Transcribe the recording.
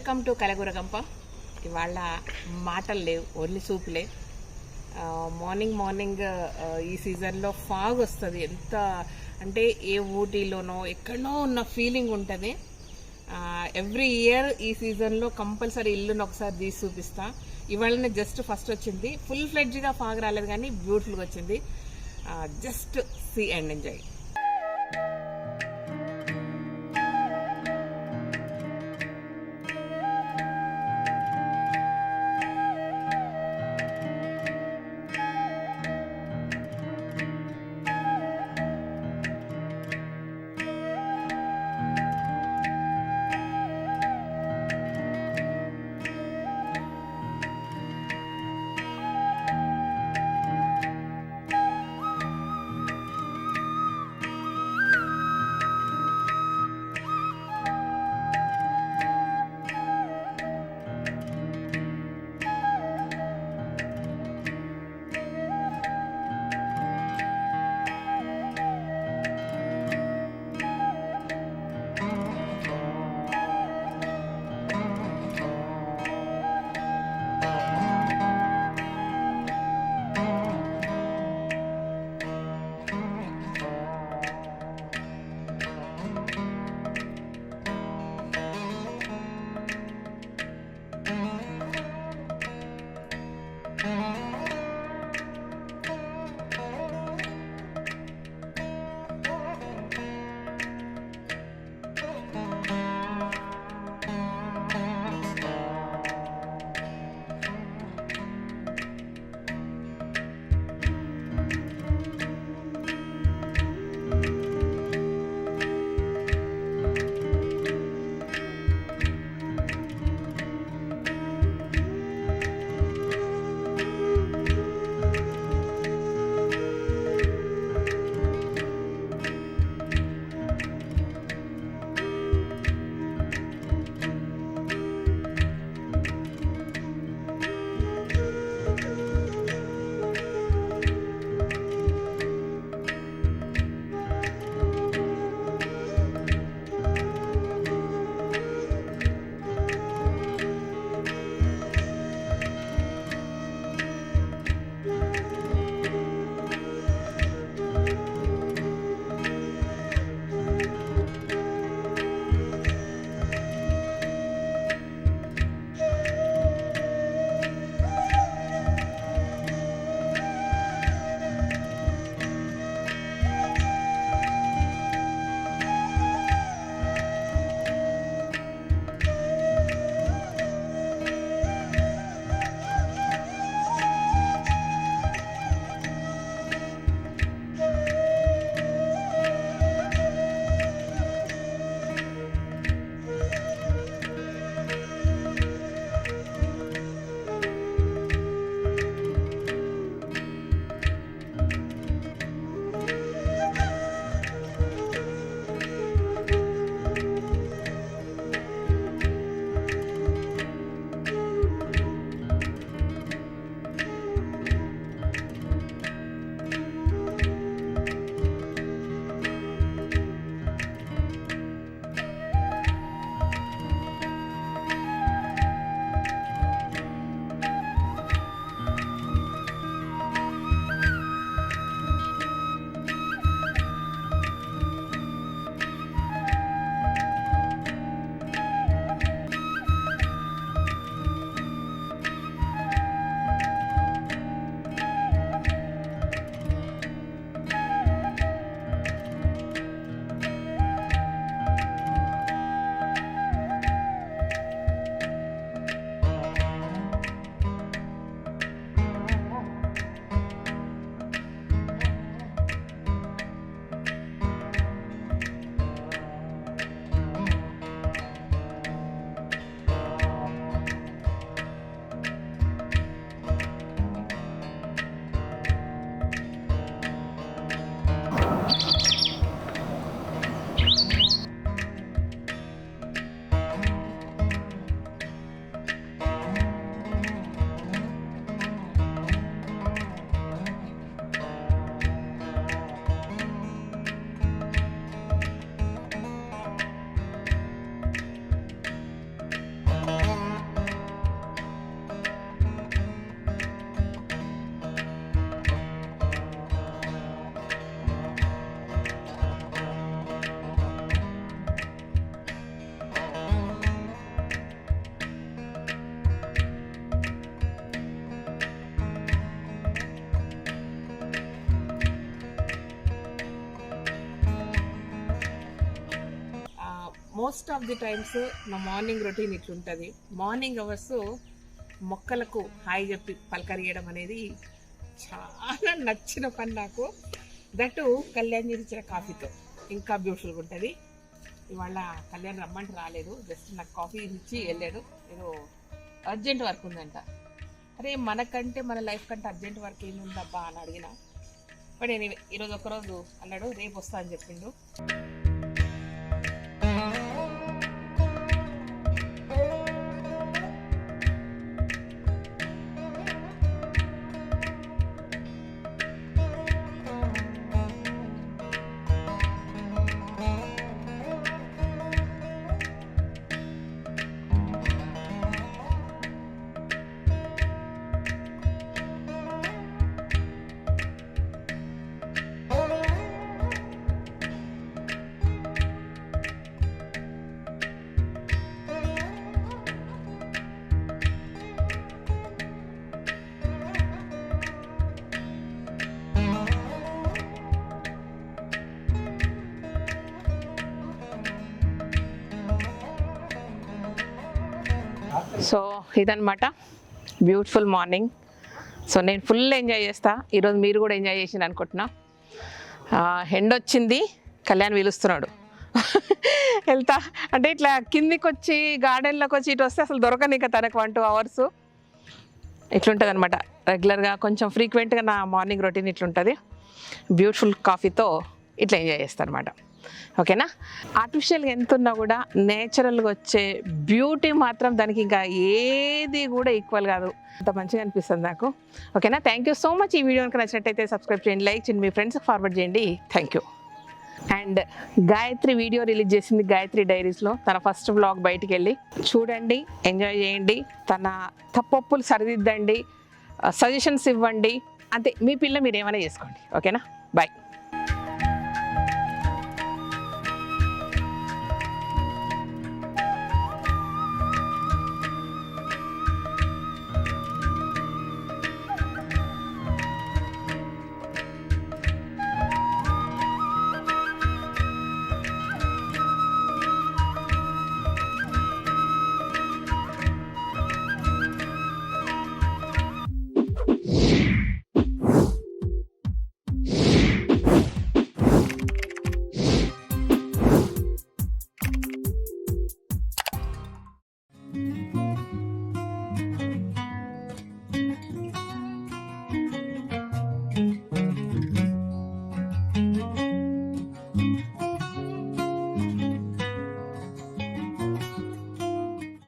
Welcome to కలగూర గంప. ఇవాళ మాటలు లేవు, ఓన్లీ సూపులే. మార్నింగ్ ఈ సీజన్లో ఫాగ్ వస్తుంది. ఎంత అంటే ఏ ఊటీలోనో ఎక్కడనో ఉన్న ఫీలింగ్ ఉంటుంది. ఎవ్రీ ఇయర్ ఈ సీజన్లో కంపల్సరీ ఇల్లును ఒకసారి తీసి చూపిస్తా. ఇవాళనే జస్ట్ ఫస్ట్ వచ్చింది, ఫుల్ ఫ్లెడ్జ్గా ఫాగ్ రాలేదు కానీ బ్యూటిఫుల్గా వచ్చింది. Just see and enjoy. Most of the times నా మార్నింగ్ రొటీన్ ఇట్లుంటుంది. మార్నింగ్ అవర్స్ మొక్కలకు హాయ్ చెప్పి పలకరియడం అనేది చాలా నచ్చిన పని నాకు. దట్టు కళ్యాణ్ ఇచ్చిన కాఫీతో ఇంకా బ్యూటిఫుల్గా ఉంటుంది. ఇవాళ కళ్యాణ్ రమ్మంటే రాలేదు, జస్ట్ నాకు కాఫీ ఇచ్చి వెళ్ళాడు. ఏదో అర్జెంట్ వర్క్ ఉందంట. అరే మనకంటే మన లైఫ్ కంటే అర్జెంట్ వర్క్ ఏముందబ్బా అని అడిగిన. బట్ నేను ఈరోజు ఒకరోజు అన్నాడు, రేపు వస్తా అని చెప్పిండు. సో ఇదన్నమాట బ్యూటిఫుల్ మార్నింగ్. సో నేను ఫుల్ ఎంజాయ్ చేస్తా. ఈరోజు మీరు కూడా ఎంజాయ్ చేసింది అనుకుంటున్నా. ఎండ వచ్చింది, కళ్యాణ్ పిలుస్తున్నాడు వెళ్తా అంటే ఇట్లా కిందికి వచ్చి గార్డెన్లోకి వచ్చి ఇటు వస్తే అసలు దొరకనిక తనకు 1-2 hours ఇట్లుంటుంది అనమాట. రెగ్యులర్గా కొంచెం ఫ్రీక్వెంట్గా నా మార్నింగ్ రొటీన్ ఇట్లుంటుంది. బ్యూటిఫుల్ కాఫీతో ఇట్లా ఎంజాయ్ చేస్తాను అనమాట. ఓకేనా. ఆర్టిఫిషియల్గా ఎంత ఉన్నా కూడా నేచురల్గా వచ్చే బ్యూటీ మాత్రం దానికి ఇంకా ఏది కూడా ఈక్వల్ కాదు. అంత మంచిగా అనిపిస్తుంది నాకు. ఓకేనా. Thank you so much. ఈ వీడియో కనుక నచ్చినట్టయితే సబ్స్క్రైబ్ చేయండి, లైక్ చేయండి, మీ ఫ్రెండ్స్కి ఫార్వర్డ్ చేయండి. Thank you. And Gayatri video release చేసింది గాయత్రి డైరీస్లో. తన ఫస్ట్ వ్లాగ్ బయటికి వెళ్ళి చూడండి, ఎంజాయ్ చేయండి, తన తప్పొప్పులు సరిదిద్దండి, సజెషన్స్ ఇవ్వండి. అంతే, మీ పిల్ల మీరు ఏమైనా చేసుకోండి. ఓకేనా. బాయ్.